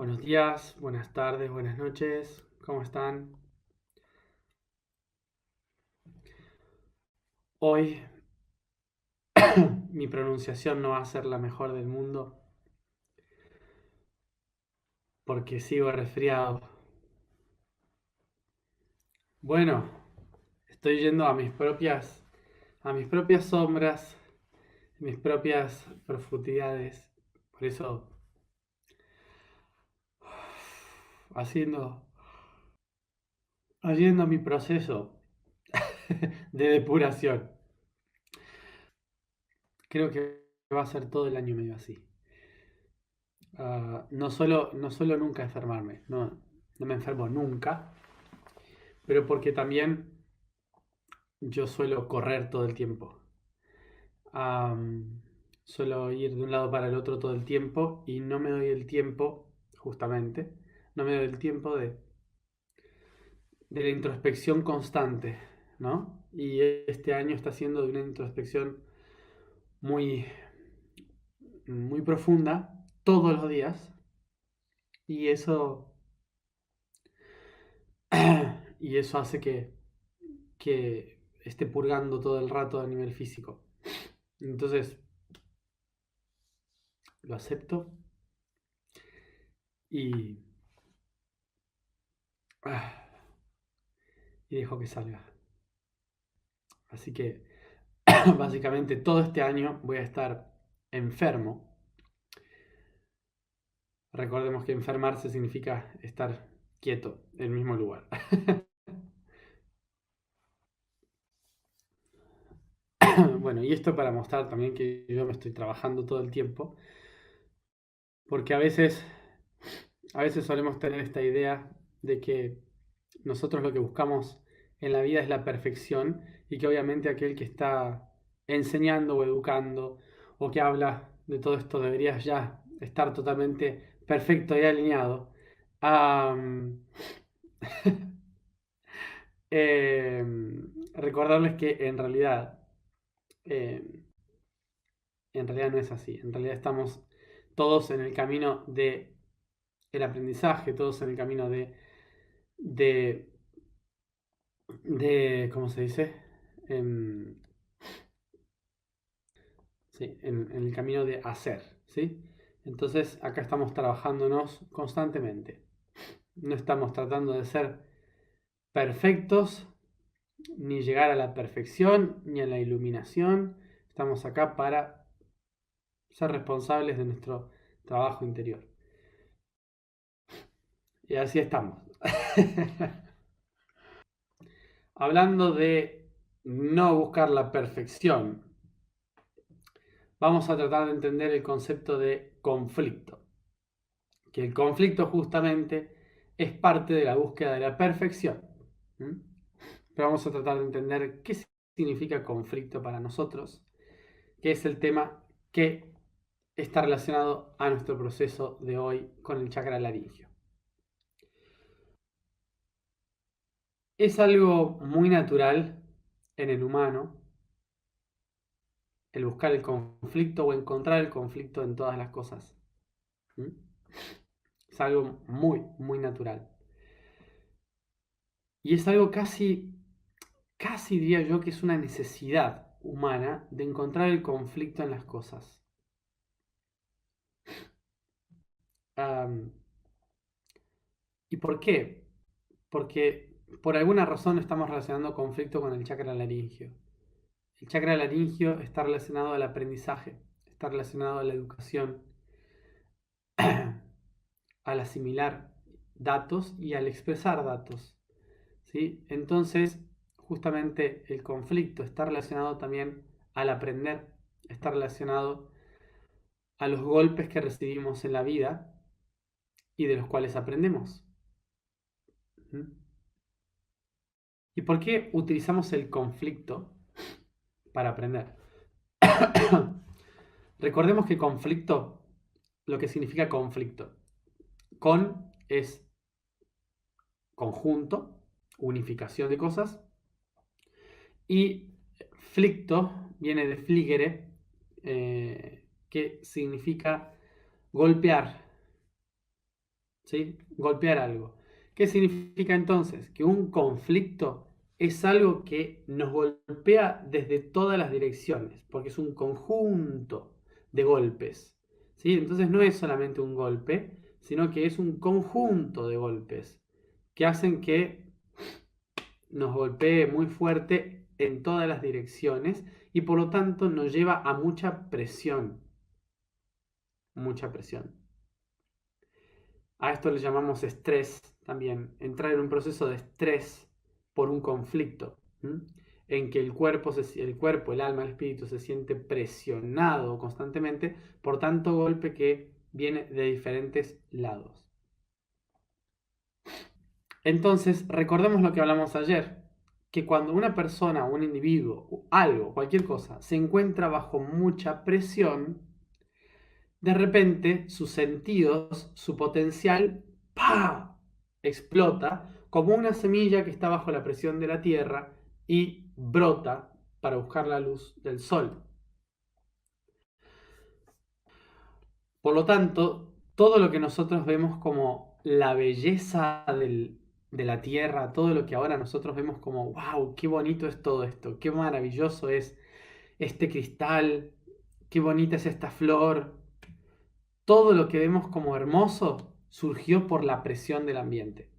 Buenos días, buenas tardes, buenas noches, ¿cómo están? Hoy mi pronunciación no va a ser la mejor del mundo porque sigo resfriado. Bueno, estoy yendo a mis propias sombras, mis propias profundidades. Por eso, haciendo, haciendo mi proceso de depuración. Creo que va a ser todo el año medio así. No suelo nunca enfermarme, no me enfermo nunca, pero porque también yo suelo correr todo el tiempo. Am, Suelo ir de un lado para el otro todo el tiempo y no me doy el tiempo, justamente, no me doy el tiempo de la introspección constante, ¿no? Y este año está siendo de una introspección muy, muy profunda, todos los días, y eso, y eso hace que esté purgando todo el rato a nivel físico. Entonces, lo acepto y, ah, y dejo que salga. Así que básicamente todo este año voy a estar enfermo. Recordemos que enfermarse significa estar quieto en el mismo lugar. Bueno, y esto para mostrar también que yo me estoy trabajando todo el tiempo, porque a veces solemos tener esta idea de que nosotros lo que buscamos en la vida es la perfección y que obviamente aquel que está enseñando o educando o que habla de todo esto debería ya estar totalmente perfecto y alineado. Am, Recordarles que eh, en realidad no es así. En realidad estamos todos en el camino de el aprendizaje, todos en el camino de, ¿cómo se dice? Em, sí, en el camino de hacer, ¿sí? Entonces acá estamos trabajándonos constantemente. No estamos tratando de ser perfectos, ni llegar a la perfección, ni a la iluminación. Estamos acá para ser responsables de nuestro trabajo interior. Y así estamos. Hablando de no buscar la perfección, vamos a tratar de entender el concepto de conflicto. Que el conflicto justamente es parte de la búsqueda de la perfección. ¿Mm? Pero vamos a tratar de entender qué significa conflicto para nosotros, que es el tema que está relacionado a nuestro proceso de hoy con el chakra laringio. Es algo muy natural en el humano el buscar el conflicto o encontrar el conflicto en todas las cosas. ¿Mm? Es algo muy, muy natural. Y es algo casi diría yo que es una necesidad humana de encontrar el conflicto en las cosas. Um, ¿Y por qué? Porque por alguna razón estamos relacionando conflicto con el chakra laringio. El chakra laringio está relacionado al aprendizaje, está relacionado a la educación, al asimilar datos y al expresar datos. ¿Sí? Entonces, justamente el conflicto está relacionado también al aprender, está relacionado a los golpes que recibimos en la vida y de los cuales aprendemos. ¿Mm? ¿Y por qué utilizamos el conflicto para aprender? Recordemos que conflicto, lo que significa conflicto, con es conjunto, unificación de cosas, y flicto viene de fligere, que significa golpear, ¿sí? Golpear algo. ¿Qué significa entonces? Que un conflicto es algo que nos golpea desde todas las direcciones, porque es un conjunto de golpes, ¿sí? Entonces no es solamente un golpe, sino que es un conjunto de golpes que hacen que nos golpee muy fuerte en todas las direcciones y por lo tanto nos lleva a mucha presión, mucha presión. A esto le llamamos estrés también, entrar en un proceso de estrés por un conflicto, ¿m? En que el cuerpo, el alma, el espíritu se siente presionado constantemente por tanto golpe que viene de diferentes lados. Entonces, recordemos lo que hablamos ayer, que cuando una persona, un individuo, algo, cualquier cosa, se encuentra bajo mucha presión, de repente sus sentidos, su potencial, ¡pah!, explota como una semilla que está bajo la presión de la tierra y brota para buscar la luz del sol. Por lo tanto, todo lo que nosotros vemos como la belleza de la tierra, todo lo que ahora nosotros vemos como, wow, qué bonito es todo esto, qué maravilloso es este cristal, qué bonita es esta flor, todo lo que vemos como hermoso surgió por la presión del ambiente.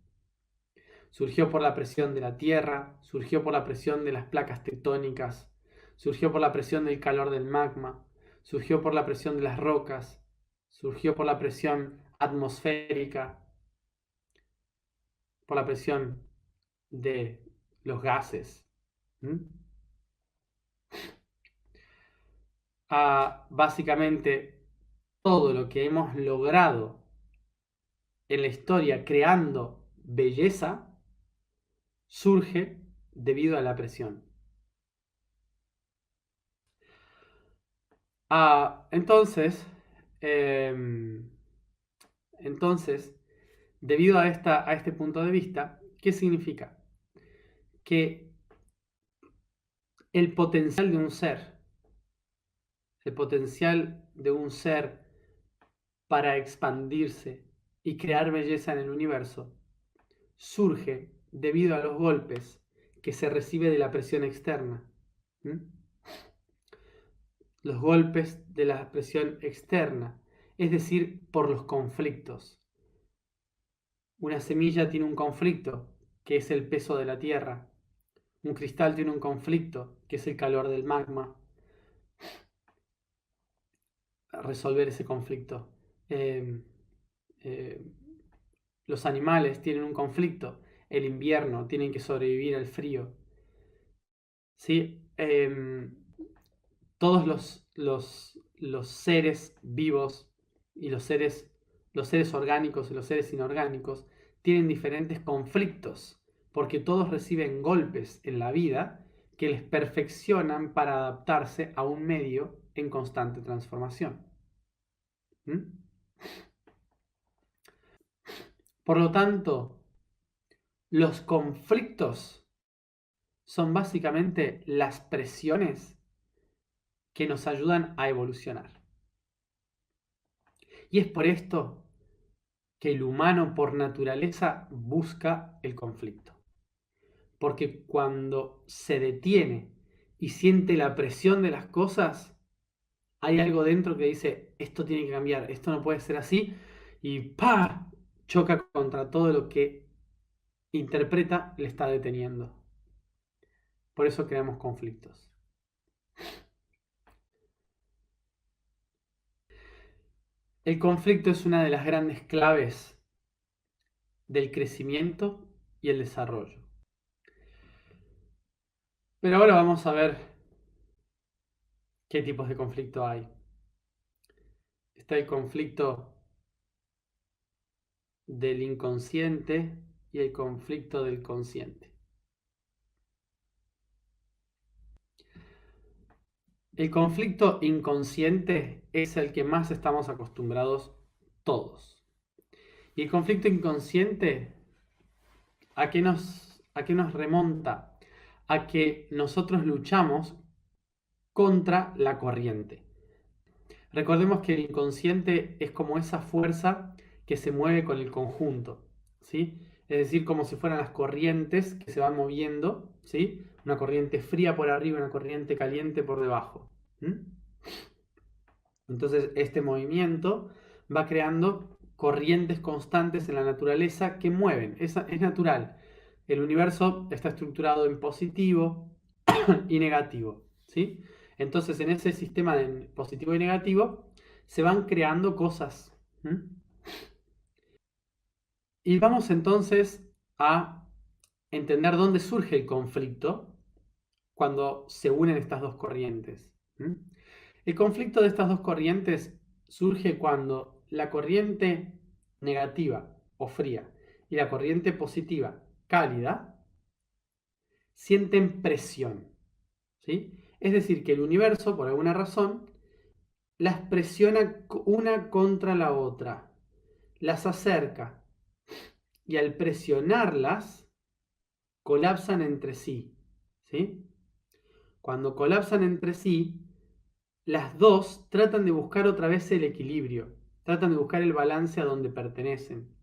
Surgió por la presión de la tierra, surgió por la presión de las placas tectónicas, surgió por la presión del calor del magma, surgió por la presión de las rocas, surgió por la presión atmosférica, por la presión de los gases. Básicamente, todo lo que hemos logrado en la historia creando belleza surge debido a la presión. Entonces, entonces, debido a este punto de vista, ¿qué significa? Que el potencial de un ser, el potencial de un ser para expandirse y crear belleza en el universo, surge debido a los golpes que se recibe de la presión externa. Los golpes de la presión externa, es decir, por los conflictos. Una semilla tiene un conflicto, que es el peso de la tierra. Un cristal tiene un conflicto, que es el calor del magma. Resolver ese conflicto. Eh, eh, los animales tienen un conflicto. El invierno, tienen que sobrevivir al frío. ¿Sí? Todos los seres vivos y los seres orgánicos y los seres inorgánicos tienen diferentes conflictos, porque todos reciben golpes en la vida que les perfeccionan para adaptarse a un medio en constante transformación. Por lo tanto, los conflictos son básicamente las presiones que nos ayudan a evolucionar. Y es por esto que el humano por naturaleza busca el conflicto. Porque cuando se detiene y siente la presión de las cosas, hay algo dentro que dice, esto tiene que cambiar, esto no puede ser así, y ¡pah!, choca contra todo lo que interpreta le está deteniendo. Por eso creamos conflictos. El conflicto es una de las grandes claves del crecimiento y el desarrollo. Pero ahora vamos a ver qué tipos de conflicto hay. Está el conflicto del inconsciente y el conflicto del consciente. El conflicto inconsciente es el que más estamos acostumbrados todos. Y el conflicto inconsciente, a qué nos remonta? A que nosotros luchamos contra la corriente. Recordemos que el inconsciente es como esa fuerza que se mueve con el conjunto, ¿sí? Es decir, como si fueran las corrientes que se van moviendo, ¿sí? Una corriente fría por arriba, una corriente caliente por debajo. Entonces, este movimiento va creando corrientes constantes en la naturaleza que mueven. Es natural. El universo está estructurado en positivo y negativo, ¿sí? Entonces, en ese sistema de positivo y negativo se van creando cosas. Y vamos entonces a entender dónde surge el conflicto cuando se unen estas dos corrientes. El conflicto de estas dos corrientes surge cuando la corriente negativa o fría y la corriente positiva cálida sienten presión, ¿sí? Es decir, que el universo, por alguna razón, las presiona una contra la otra, las acerca y al presionarlas colapsan entre sí, ¿sí? Cuando colapsan entre sí, las dos tratan de buscar otra vez el equilibrio, tratan de buscar el balance a donde pertenecen.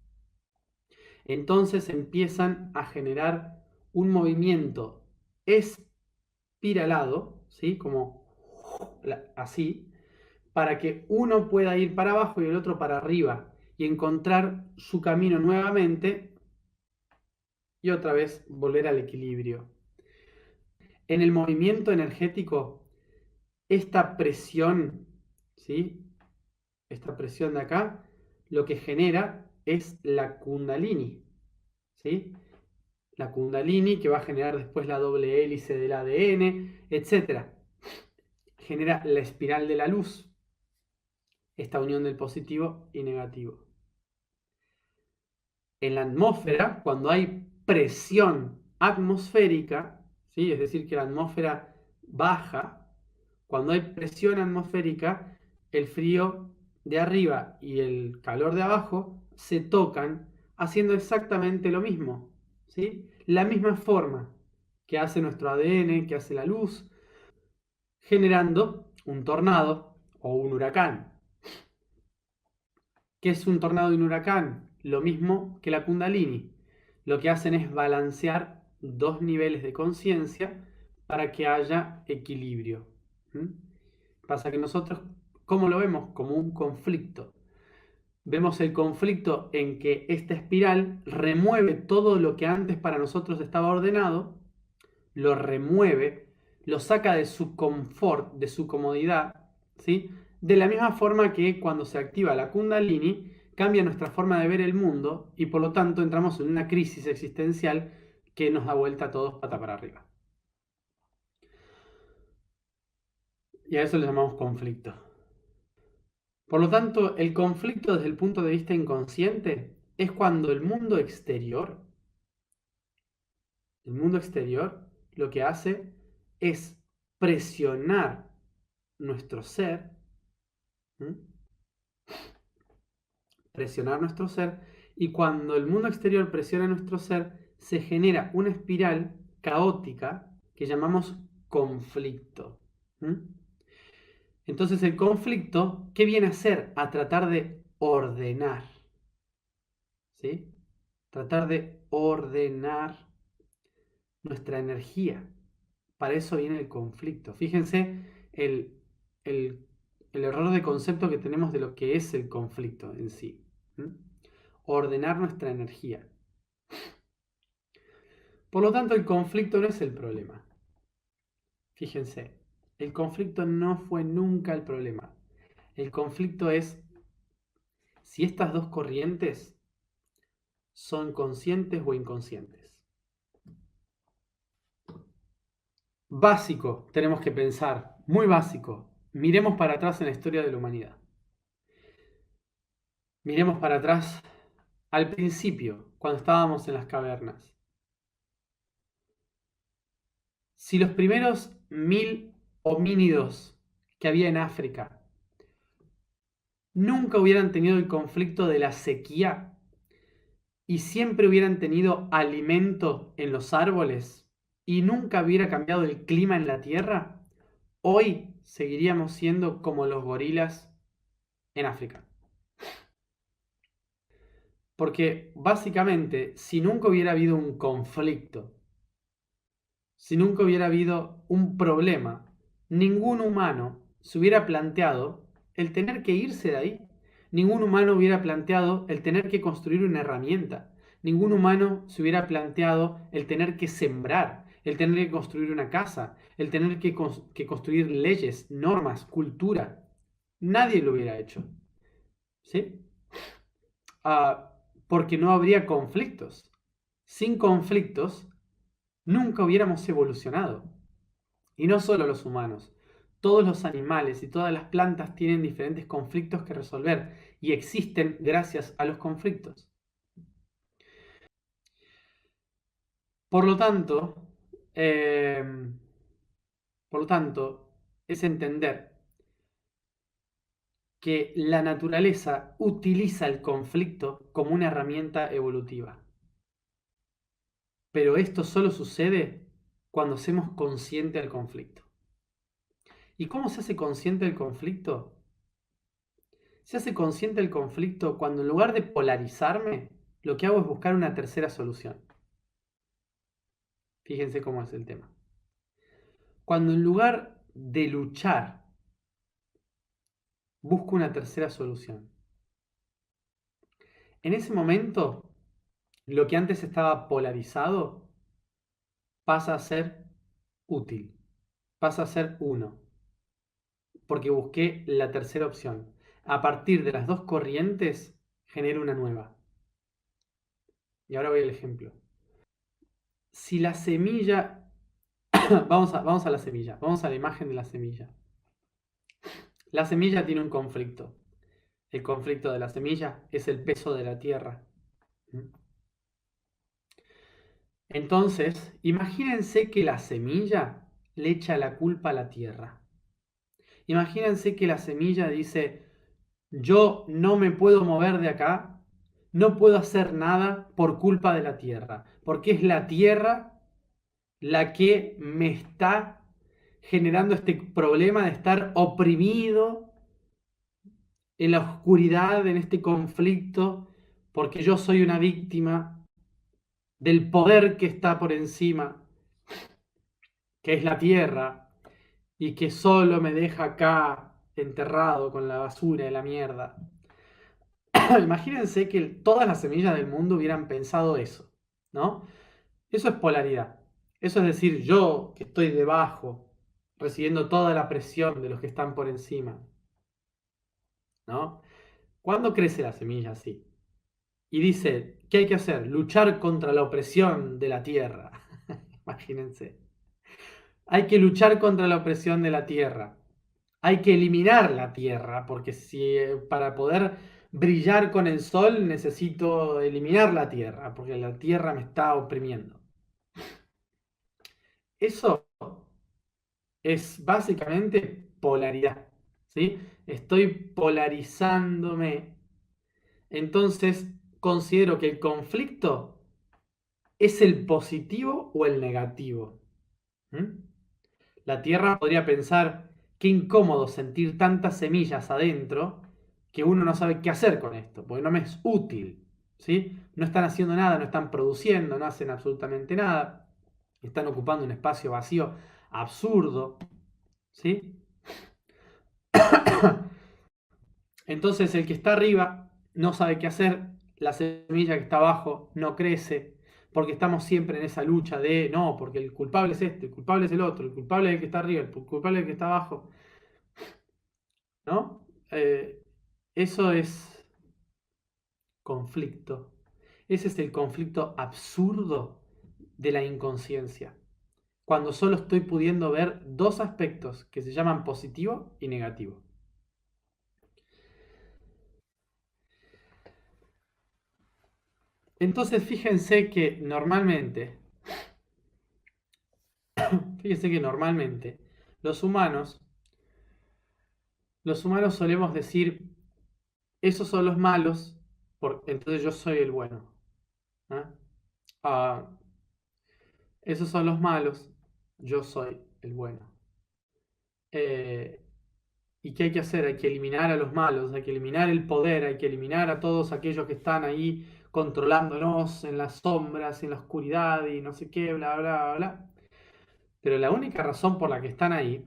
Entonces empiezan a generar un movimiento espiralado, ¿sí? Como así, para que uno pueda ir para abajo y el otro para arriba y encontrar su camino nuevamente y otra vez volver al equilibrio. En el movimiento energético, esta presión, ¿sí? Esta presión de acá, lo que genera es la Kundalini, ¿sí? La Kundalini que va a generar después la doble hélice del ADN, etc. Genera la espiral de la luz, esta unión del positivo y negativo. En la atmósfera, cuando hay presión atmosférica, ¿sí? Es decir, que la atmósfera baja, cuando hay presión atmosférica, el frío de arriba y el calor de abajo se tocan haciendo exactamente lo mismo, ¿sí? La misma forma que hace nuestro ADN, que hace la luz, generando un tornado o un huracán. ¿Qué es un tornado y un huracán? Lo mismo que la Kundalini. Lo que hacen es balancear dos niveles de conciencia para que haya equilibrio. Pasa que nosotros, ¿cómo lo vemos? Como un conflicto. Vemos el conflicto en que esta espiral remueve todo lo que antes para nosotros estaba ordenado, lo remueve, lo saca de su confort, de su comodidad, ¿sí? De la misma forma que cuando se activa la Kundalini, cambia nuestra forma de ver el mundo y por lo tanto entramos en una crisis existencial que nos da vuelta a todos pata para arriba. Y a eso le llamamos conflicto. Por lo tanto, el conflicto desde el punto de vista inconsciente es cuando el mundo exterior lo que hace es presionar nuestro ser, ¿m? Presionar nuestro ser, y cuando el mundo exterior presiona nuestro ser, se genera una espiral caótica que llamamos conflicto. Entonces el conflicto, ¿qué viene a hacer? A tratar de ordenar, ¿sí? Tratar de ordenar nuestra energía. Para eso viene el conflicto. Fíjense el, el, el error de concepto que tenemos de lo que es el conflicto en sí. Ordenar nuestra energía. Por lo tanto, el conflicto no es el problema. Fíjense, el conflicto no fue nunca el problema. El conflicto es si estas dos corrientes son conscientes o inconscientes. Básico, tenemos que pensar, muy básico. Miremos para atrás en la historia de la humanidad. Miremos para atrás al principio, cuando estábamos en las cavernas. Si los primeros 1000 homínidos que había en África nunca hubieran tenido el conflicto de la sequía y siempre hubieran tenido alimento en los árboles y nunca hubiera cambiado el clima en la tierra, hoy seguiríamos siendo como los gorilas en África. Porque básicamente, si nunca hubiera habido un conflicto, si nunca hubiera habido un problema, ningún humano se hubiera planteado el tener que irse de ahí. Ningún humano hubiera planteado el tener que construir una herramienta. Ningún humano se hubiera planteado el tener que sembrar, el tener que construir una casa, el tener que construir leyes, normas, cultura. Nadie lo hubiera hecho. ¿Sí? Porque no habría conflictos. Sin conflictos, nunca hubiéramos evolucionado. Y no solo los humanos. Todos los animales y todas las plantas tienen diferentes conflictos que resolver y existen gracias a los conflictos. Por lo tanto, eh, por lo tanto, es entender que la naturaleza utiliza el conflicto como una herramienta evolutiva. Pero esto solo sucede cuando hacemos consciente del conflicto. ¿Y cómo se hace consciente del conflicto? Se hace consciente del conflicto cuando en lugar de polarizarme, lo que hago es buscar una tercera solución. Fíjense cómo es el tema. Cuando en lugar de luchar, busco una tercera solución. En ese momento, lo que antes estaba polarizado pasa a ser útil, pasa a ser uno, porque busqué la tercera opción. A partir de las dos corrientes, genero una nueva. Y ahora voy al ejemplo. Si la semilla, vamos a la semilla, vamos a la imagen de la semilla. La semilla tiene un conflicto. El conflicto de la semilla es el peso de la tierra. Entonces, imagínense que la semilla le echa la culpa a la tierra. Imagínense que la semilla dice, yo no me puedo mover de acá, no puedo hacer nada por culpa de la tierra, porque es la tierra la que me está generando este problema de estar oprimido en la oscuridad, en este conflicto, porque yo soy una víctima del poder que está por encima, que es la tierra, y que solo me deja acá enterrado con la basura y la mierda. Imagínense que todas las semillas del mundo hubieran pensado eso, ¿no? Eso es polaridad. Eso es decir, yo que estoy debajo, recibiendo toda la presión de los que están por encima, ¿no? ¿Cuándo crece la semilla así? Y dice, ¿qué hay que hacer? Luchar contra la opresión de la tierra. Imagínense. Hay que luchar contra la opresión de la tierra. Hay que eliminar la tierra, porque si para poder brillar con el sol necesito eliminar la tierra, porque la tierra me está oprimiendo. Eso es básicamente polaridad, ¿sí? Estoy polarizándome. Entonces, considero que el conflicto es el positivo o el negativo. ¿Mm? La Tierra podría pensar, qué incómodo sentir tantas semillas adentro que uno no sabe qué hacer con esto, porque no me es útil, ¿sí? No están haciendo nada, no están produciendo, no hacen absolutamente nada, están ocupando un espacio vacío absurdo, ¿sí? Entonces el que está arriba no sabe qué hacer, la semilla que está abajo no crece, porque estamos siempre en esa lucha de, no, porque el culpable es este, el culpable es el otro, el culpable es el que está arriba, el culpable es el que está abajo, ¿no? Eso es conflicto. Ese es el conflicto absurdo de la inconsciencia. Cuando solo estoy pudiendo ver dos aspectos que se llaman positivo y negativo. Entonces fíjense que normalmente los humanos, los humanos solemos decir, esos son los malos, entonces yo soy el bueno. ¿Ah? Ah, esos son los malos, yo soy el bueno. Eh, ¿Y qué hay que hacer? Hay que eliminar a los malos, hay que eliminar el poder, hay que eliminar a todos aquellos que están ahí controlándonos en las sombras, en la oscuridad y no sé qué, bla, bla, bla. Pero la única razón por la que están ahí,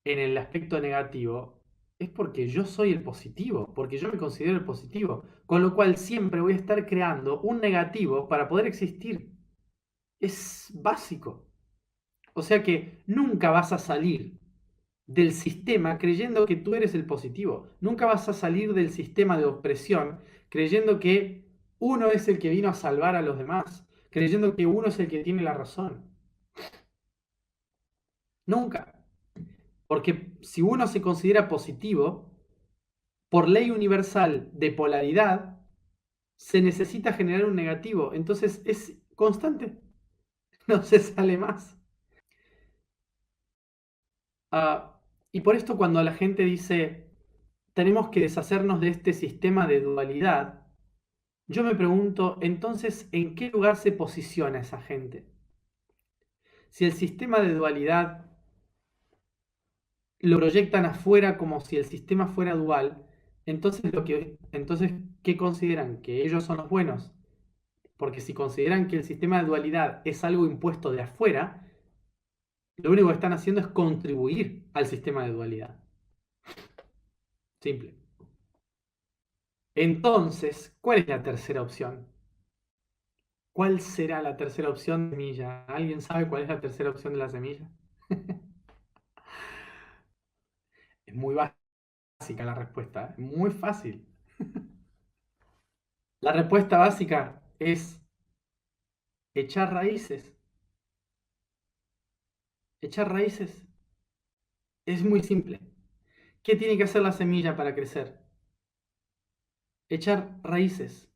en el aspecto negativo, es porque yo soy el positivo, porque yo me considero el positivo. Con lo cual siempre voy a estar creando un negativo para poder existir. Es básico. O sea que nunca vas a salir del sistema creyendo que tú eres el positivo. Nunca vas a salir del sistema de opresión creyendo que uno es el que vino a salvar a los demás, creyendo que uno es el que tiene la razón. Nunca. Porque si uno se considera positivo, por ley universal de polaridad, se necesita generar un negativo. Entonces es constante. No se sale más. Y por esto cuando la gente dice, tenemos que deshacernos de este sistema de dualidad, yo me pregunto, entonces, ¿en qué lugar se posiciona esa gente? Si el sistema de dualidad lo proyectan afuera como si el sistema fuera dual, entonces, ¿qué consideran? ¿Que ellos son los buenos? Porque si consideran que el sistema de dualidad es algo impuesto de afuera, lo único que están haciendo es contribuir al sistema de dualidad. Simple. Entonces, ¿cuál es la tercera opción? ¿Cuál será la tercera opción de semilla? ¿Alguien sabe cuál es la tercera opción de la semilla? Es muy básica la respuesta, ¿eh? Muy fácil. La respuesta básica es echar raíces. Echar raíces es muy simple. ¿Qué tiene que hacer la semilla para crecer? Echar raíces.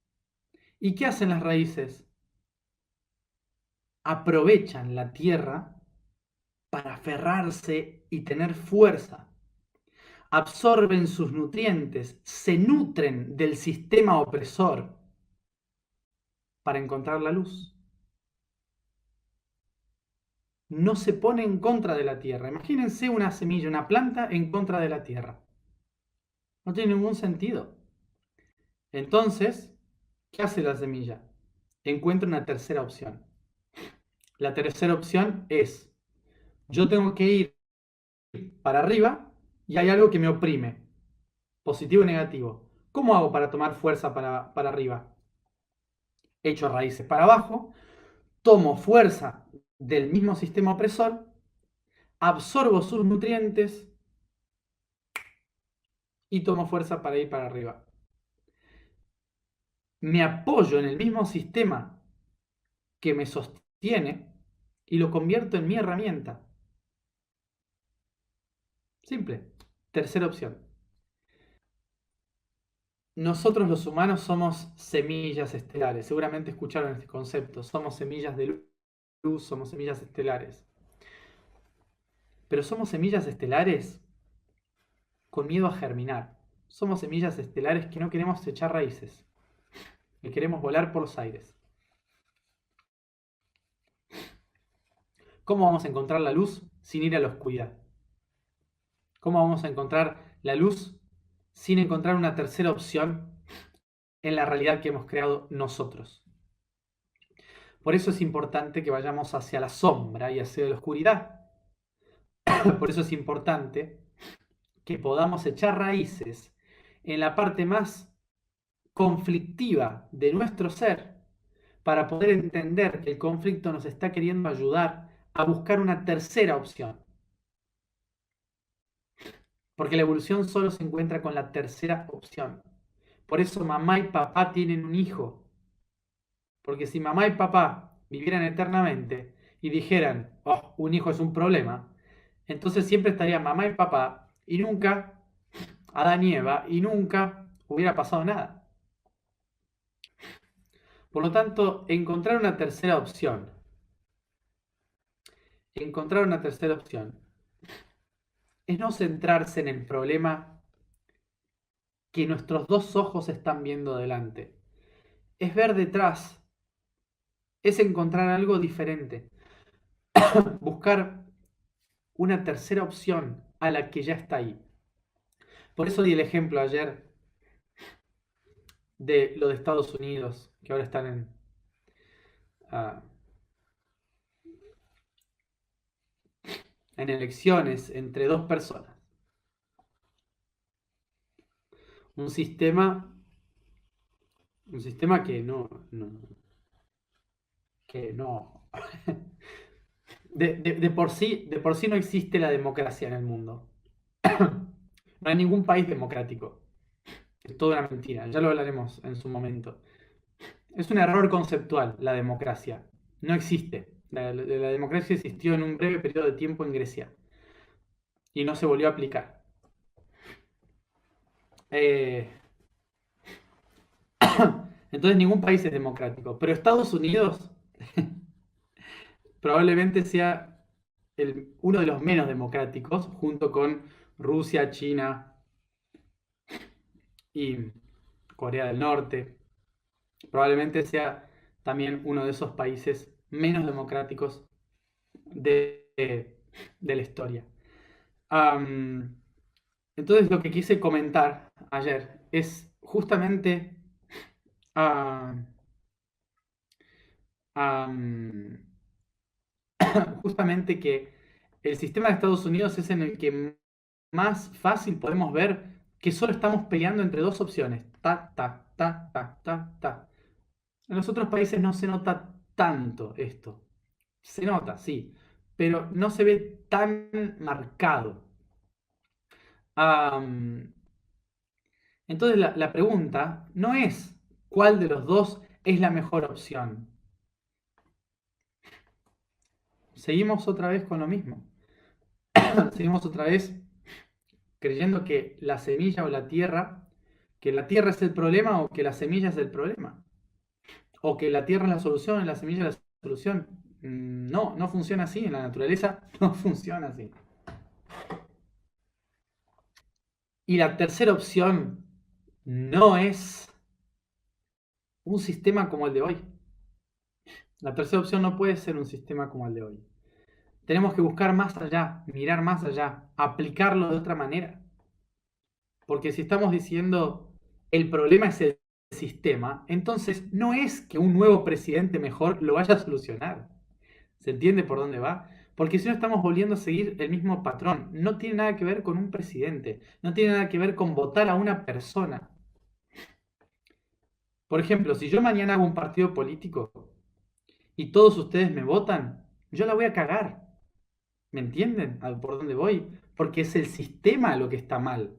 ¿Y qué hacen las raíces? Aprovechan la tierra para aferrarse y tener fuerza. Absorben sus nutrientes, se nutren del sistema opresor para encontrar la luz. No se pone en contra de la tierra. Imagínense una semilla, una planta en contra de la tierra. No tiene ningún sentido. Entonces, ¿qué hace la semilla? Encuentra una tercera opción. La tercera opción es, yo tengo que ir para arriba y hay algo que me oprime, positivo y negativo. ¿Cómo hago para tomar fuerza para arriba? Echo raíces para abajo, tomo fuerza del mismo sistema opresor, absorbo sus nutrientes y tomo fuerza para ir para arriba. Me apoyo en el mismo sistema que me sostiene y lo convierto en mi herramienta. Simple. Tercera opción. Nosotros los humanos somos semillas estelares. Seguramente escucharon este concepto. Somos semillas de luz, somos semillas estelares. Pero somos semillas estelares con miedo a germinar. Somos semillas estelares que no queremos echar raíces, que queremos volar por los aires. ¿Cómo vamos a encontrar la luz sin ir a la oscuridad? ¿Cómo vamos a encontrar la luz sin encontrar una tercera opción en la realidad que hemos creado nosotros? Por eso es importante que vayamos hacia la sombra y hacia la oscuridad. Por eso es importante que podamos echar raíces en la parte más conflictiva de nuestro ser para poder entender que el conflicto nos está queriendo ayudar a buscar una tercera opción. Porque la evolución solo se encuentra con la tercera opción. Por eso mamá y papá tienen un hijo. Porque si mamá y papá vivieran eternamente y dijeran, oh, un hijo es un problema, entonces siempre estarían mamá y papá y nunca Adán y Eva y nunca hubiera pasado nada. Por lo tanto, encontrar una tercera opción es no centrarse en el problema que nuestros dos ojos están viendo delante. Es ver detrás, es encontrar algo diferente, buscar una tercera opción a la que ya está ahí. Por eso di el ejemplo ayer de lo de Estados Unidos, que ahora están ah, en elecciones entre dos personas. Un sistema, un sistema que no, de por sí no existe la democracia en el mundo. No hay ningún país democrático. Es toda una mentira. Ya lo hablaremos en su momento. Es un error conceptual la democracia. No existe. La democracia existió en un breve periodo de tiempo en Grecia y no se volvió a aplicar. Eh, entonces ningún país es democrático. Pero Estados Unidos probablemente sea uno de los menos democráticos, junto con Rusia, China y Corea del Norte. Probablemente sea también uno de esos países menos democráticos de la historia. Entonces lo que quise comentar ayer es justamente am, am, justamente que el sistema de Estados Unidos es en el que más fácil podemos ver que solo estamos peleando entre dos opciones. Ta, ta, ta, ta, ta, ta. En los otros países no se nota tanto esto. Se nota, sí, pero no se ve tan marcado. Am, entonces la pregunta no es cuál de los dos es la mejor opción. Seguimos otra vez con lo mismo. Seguimos otra vez creyendo que la semilla o la tierra, que la tierra es el problema o que la semilla es el problema. O que la tierra es la solución y la semilla es la solución. No, no funciona así. En la naturaleza no funciona así. Y la tercera opción no es un sistema como el de hoy. La tercera opción no puede ser un sistema como el de hoy. Tenemos que buscar más allá, mirar más allá, aplicarlo de otra manera. Porque si estamos diciendo el problema es el sistema, entonces no es que un nuevo presidente mejor lo vaya a solucionar. ¿Se entiende por dónde va? Porque si no estamos volviendo a seguir el mismo patrón. No tiene nada que ver con un presidente, no tiene nada que ver con votar a una persona. Por ejemplo, si yo mañana hago un partido político y todos ustedes me votan, yo la voy a cagar. ¿Me entienden por dónde voy? Porque es el sistema lo que está mal.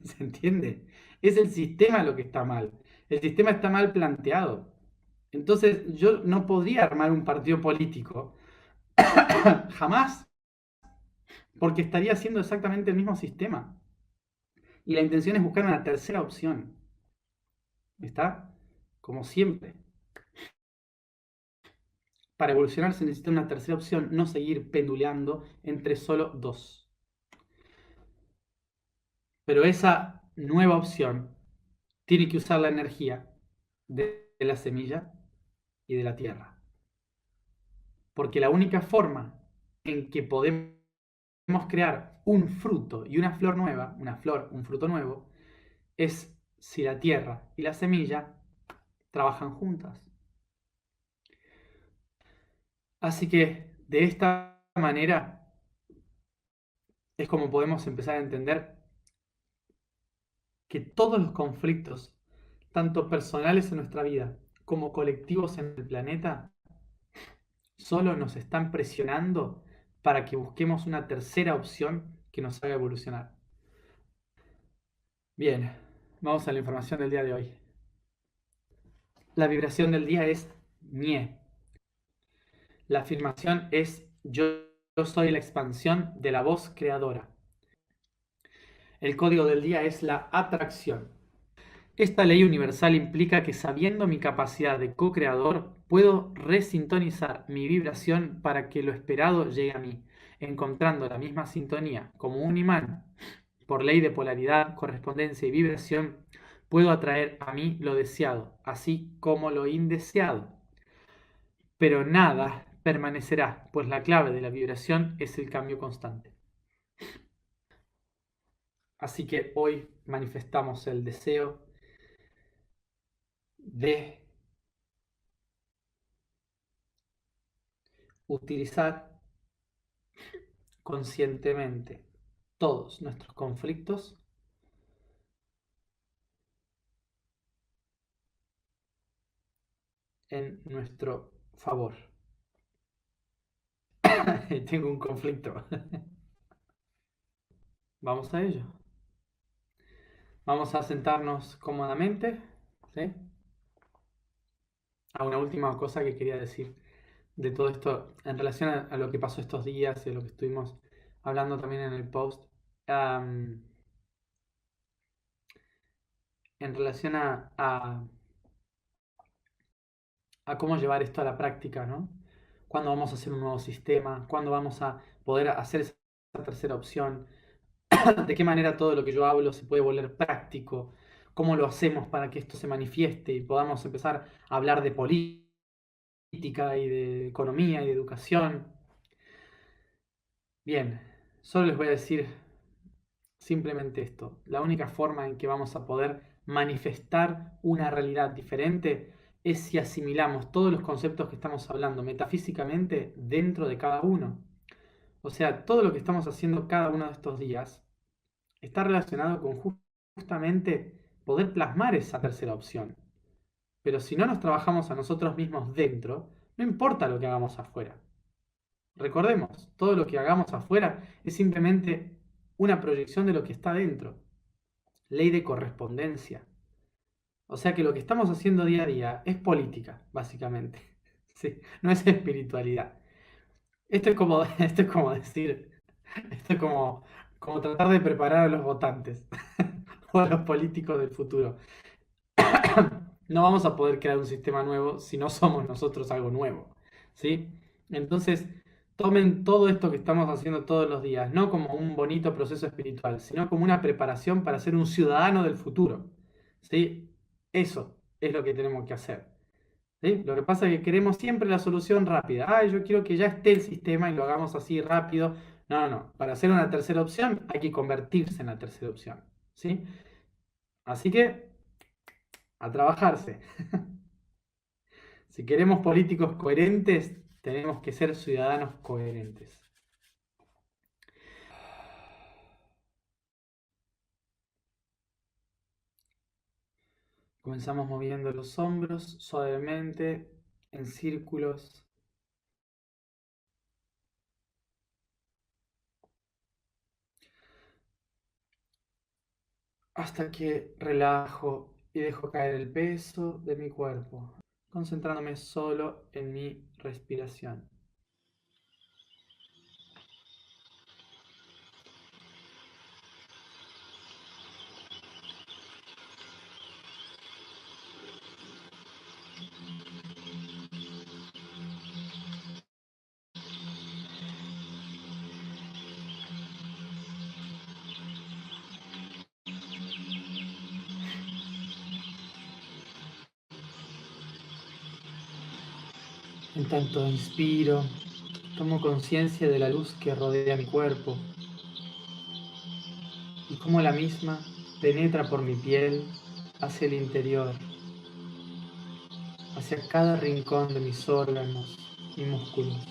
¿Se entiende? Es el sistema lo que está mal. El sistema está mal planteado. Entonces yo no podría armar un partido político jamás, porque estaría haciendo exactamente el mismo sistema. Y la intención es buscar una tercera opción. ¿Está? Como siempre. Para evolucionar se necesita una tercera opción, no seguir penduleando entre solo dos. Pero esa nueva opción tiene que usar la energía de la semilla y de la tierra. Porque la única forma en que podemos crear un fruto y una flor nueva, una flor, un fruto nuevo, es si la tierra y la semilla trabajan juntas. Así que de esta manera es como podemos empezar a entender que todos los conflictos, tanto personales en nuestra vida como colectivos en el planeta, solo nos están presionando para que busquemos una tercera opción que nos haga evolucionar. Bien, vamos a la información del día de hoy. La vibración del día es ñe. La afirmación es yo soy la expansión de la voz creadora. El código del día es la atracción. Esta ley universal implica que sabiendo mi capacidad de co-creador, puedo resintonizar mi vibración para que lo esperado llegue a mí, encontrando la misma sintonía como un imán. Por ley de polaridad, correspondencia y vibración, puedo atraer a mí lo deseado, así como lo indeseado. Pero nada permanecerá, pues la clave de la vibración es el cambio constante. Así que hoy manifestamos el deseo de utilizar conscientemente todos nuestros conflictos en nuestro favor. Tengo un conflicto. Vamos a ello. Vamos a sentarnos cómodamente. ¿Sí? Una última cosa que quería decir de todo esto en relación a lo que pasó estos días y de lo que estuvimos hablando también en el post. En relación a cómo llevar esto a la práctica, ¿no? ¿Cuándo vamos a hacer un nuevo sistema? ¿Cuándo vamos a poder hacer esa tercera opción? ¿De qué manera todo lo que yo hablo se puede volver práctico? ¿Cómo lo hacemos para que esto se manifieste y podamos empezar a hablar de política y de economía y de educación? Bien, solo les voy a decir simplemente esto. La única forma en que vamos a poder manifestar una realidad diferente es si asimilamos todos los conceptos que estamos hablando metafísicamente dentro de cada uno. O sea, todo lo que estamos haciendo cada uno de estos días está relacionado con justamente poder plasmar esa tercera opción. Pero si no nos trabajamos a nosotros mismos dentro, no importa lo que hagamos afuera. Recordemos, todo lo que hagamos afuera es simplemente una proyección de lo que está dentro. Ley de correspondencia. O sea que lo que estamos haciendo día a día es política, básicamente. Sí, no es espiritualidad. Esto es como decir, esto es como tratar de preparar a los votantes o a los políticos del futuro. No vamos a poder crear un sistema nuevo si no somos nosotros algo nuevo. ¿Sí? Entonces, tomen todo esto que estamos haciendo todos los días, no como un bonito proceso espiritual, sino como una preparación para ser un ciudadano del futuro. ¿Sí? Eso es lo que tenemos que hacer. ¿Sí? Lo que pasa es que queremos siempre la solución rápida. Ah, yo quiero que ya esté el sistema y lo hagamos así rápido. No, no, no. Para hacer una tercera opción hay que convertirse en la tercera opción. ¿Sí? Así que, a trabajarse. Si queremos políticos coherentes, tenemos que ser ciudadanos coherentes. Comenzamos moviendo los hombros suavemente en círculos hasta que relajo y dejo caer el peso de mi cuerpo, concentrándome solo en mi respiración. En tanto inspiro, tomo conciencia de la luz que rodea mi cuerpo y cómo la misma penetra por mi piel hacia el interior, hacia cada rincón de mis órganos y músculos.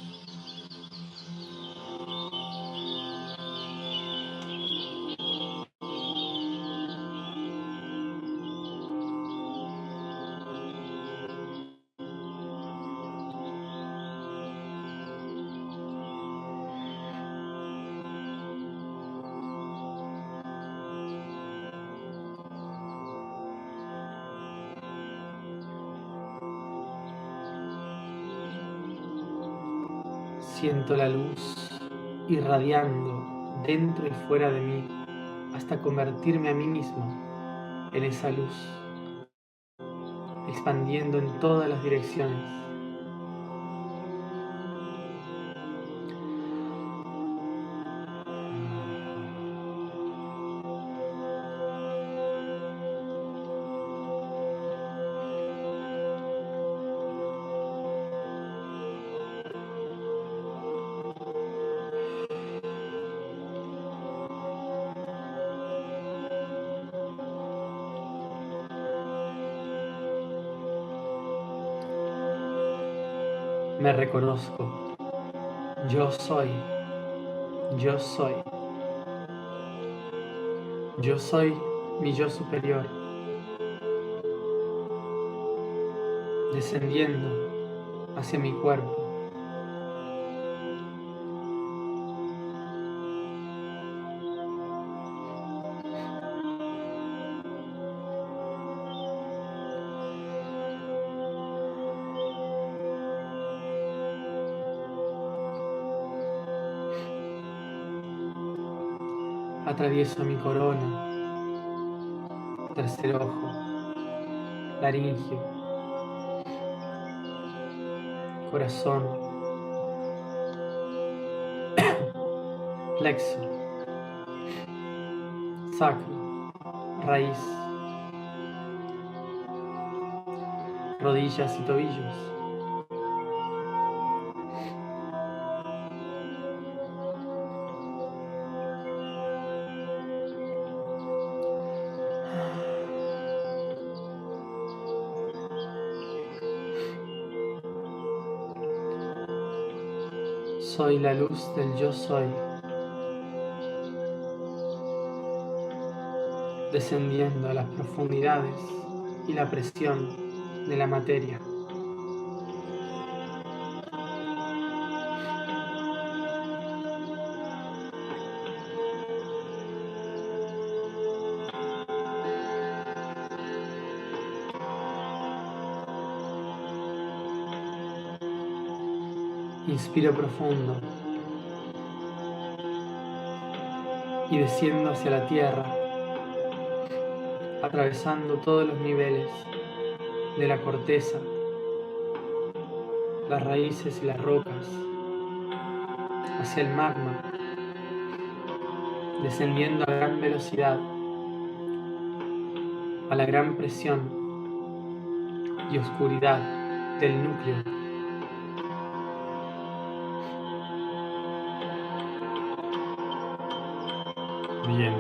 Siento la luz irradiando dentro y fuera de mí hasta convertirme a mí mismo en esa luz, expandiendo en todas las direcciones. Me reconozco. Yo soy. Yo soy. Yo soy mi yo superior, descendiendo hacia mi cuerpo. Atravieso mi corona, tercer ojo, laringe, corazón, plexo, sacro, raíz, rodillas y tobillos. Soy la luz del yo soy, descendiendo a las profundidades y la presión de la materia. Inspiro profundo y desciendo hacia la tierra, atravesando todos los niveles de la corteza, las raíces y las rocas, hacia el magma, descendiendo a gran velocidad, a la gran presión y oscuridad del núcleo. Bien.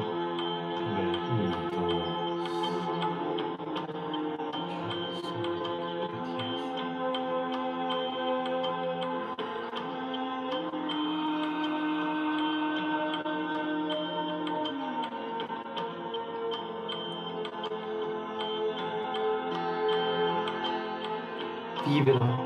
Vibro.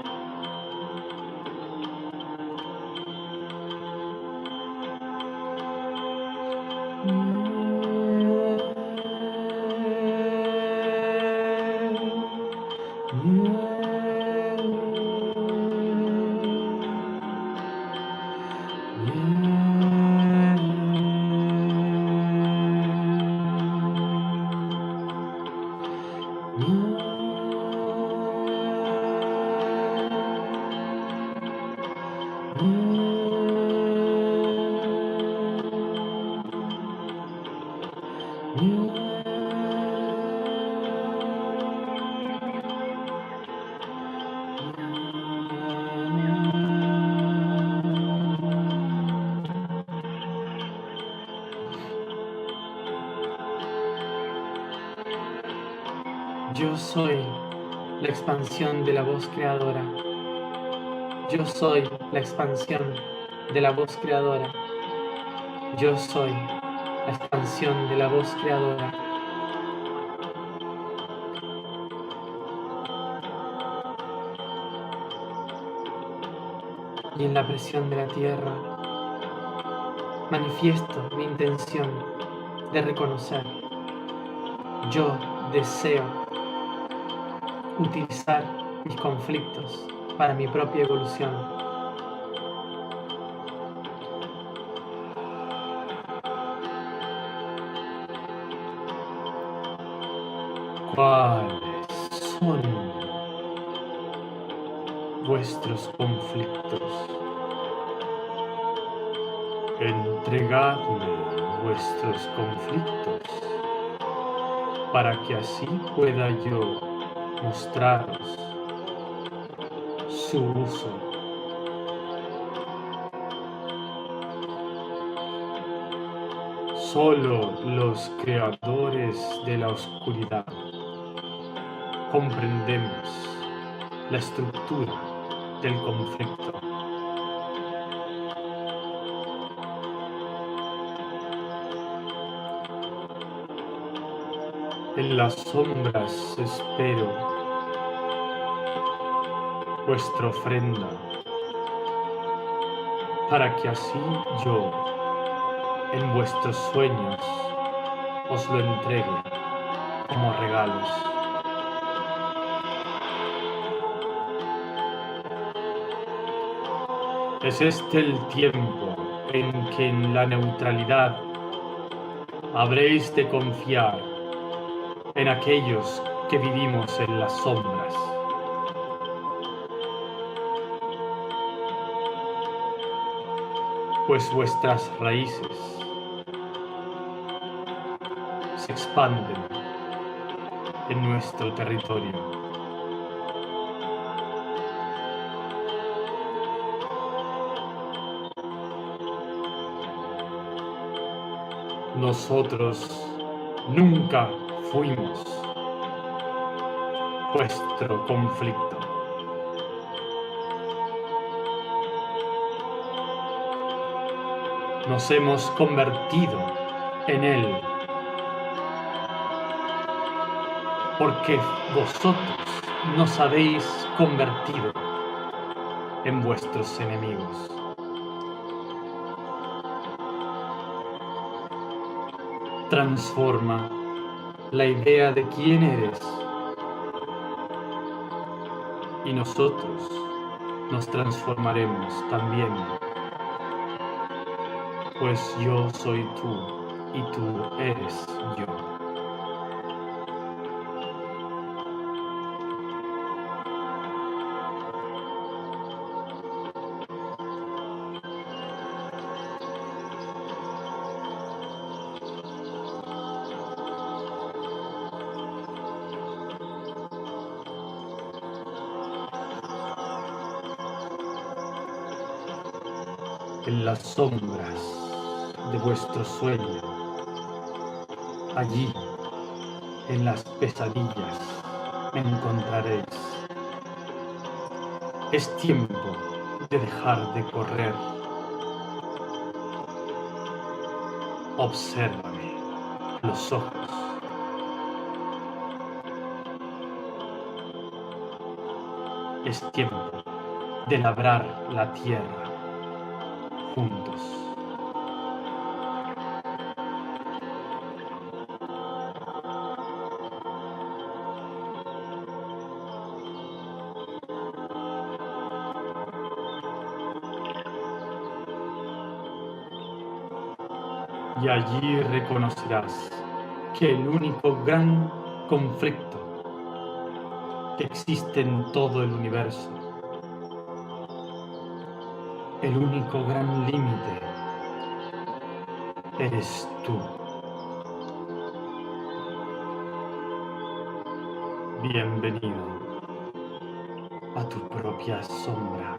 Yo soy la expansión de la voz creadora. Yo soy la expansión de la voz creadora. Yo soy la expansión de la voz creadora. Y en la presión de la tierra manifiesto mi intención de reconocer. Yo deseo utilizar mis conflictos para mi propia evolución. ¿Cuáles son vuestros conflictos? Entregadme vuestros conflictos para que así pueda yo mostraros su uso. Solo los creadores de la oscuridad comprendemos la estructura del conflicto. En las sombras espero vuestra ofrenda, para que así yo, en vuestros sueños, os lo entregue como regalos. Es este el tiempo en que en la neutralidad habréis de confiar en aquellos que vivimos en las sombras. Pues vuestras raíces se expanden en nuestro territorio. Nosotros nunca fuimos vuestro conflicto. Nos hemos convertido en él, porque vosotros nos habéis convertido en vuestros enemigos. Transforma la idea de quién eres y nosotros nos transformaremos también, pues yo soy tú y tú eres yo. En las sombras de vuestro sueño, allí, en las pesadillas, me encontraréis. Es tiempo de dejar de correr. Obsérvame a los ojos. Es tiempo de labrar la tierra juntos. Y allí reconocerás que el único gran conflicto que existe en todo el universo, el único gran límite, eres tú. Bienvenido a tu propia sombra.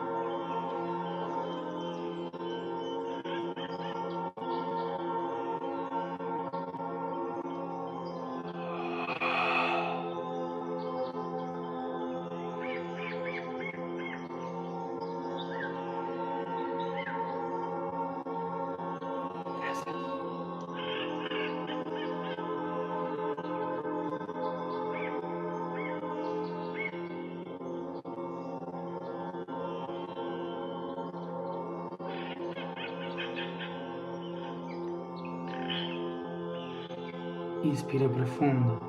Inspira profundo.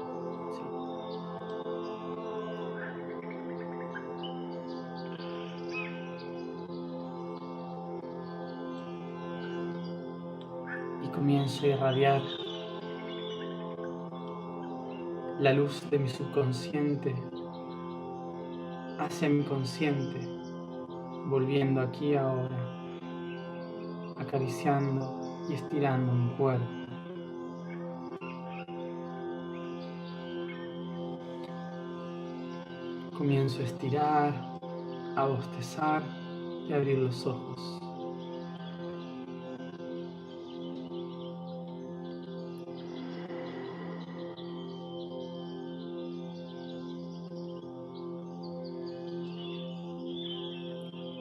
Sí. Y comienzo a irradiar la luz de mi subconsciente hacia mi consciente, volviendo aquí ahora, acariciando y estirando mi cuerpo. Comienzo a estirar, a bostezar y a abrir los ojos.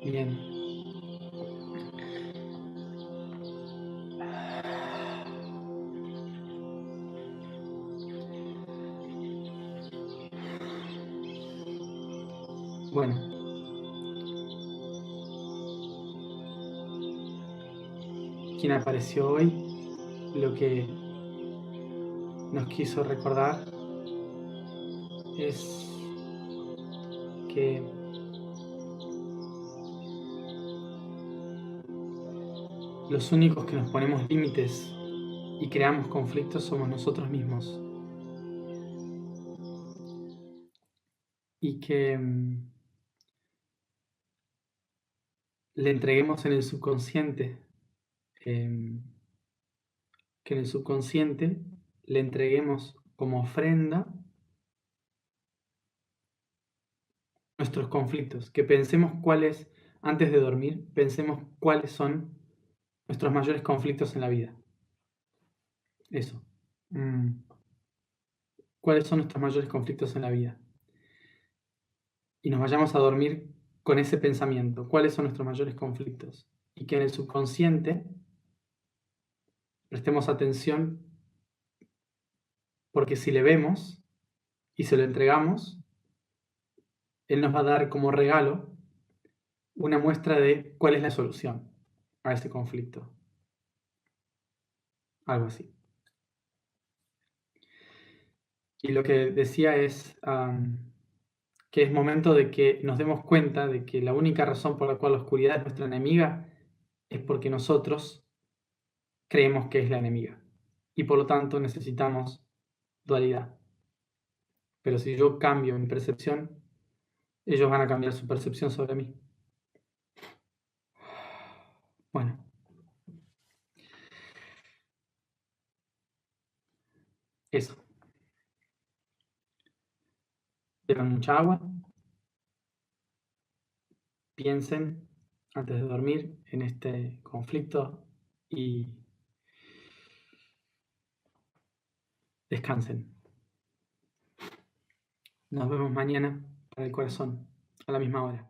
Bien. Bueno. Quien apareció hoy, lo que nos quiso recordar es que los únicos que nos ponemos límites y creamos conflictos somos nosotros mismos. Y que le entreguemos en el subconsciente, que en el subconsciente le entreguemos como ofrenda nuestros conflictos, que pensemos cuáles, antes de dormir, pensemos cuáles son nuestros mayores conflictos en la vida. Eso. ¿Cuáles son nuestros mayores conflictos en la vida? Y nos vayamos a dormir con ese pensamiento. ¿Cuáles son nuestros mayores conflictos? Y que en el subconsciente prestemos atención, porque si le vemos y se lo entregamos, él nos va a dar como regalo una muestra de cuál es la solución a ese conflicto. Algo así. Y lo que decía es que es momento de que nos demos cuenta de que la única razón por la cual la oscuridad es nuestra enemiga es porque nosotros creemos que es la enemiga. Y por lo tanto necesitamos dualidad. Pero si yo cambio mi percepción, ellos van a cambiar su percepción sobre mí. Bueno. Eso. Beban mucha agua. Piensen antes de dormir en este conflicto y descansen. Nos vemos mañana para el corazón, a la misma hora.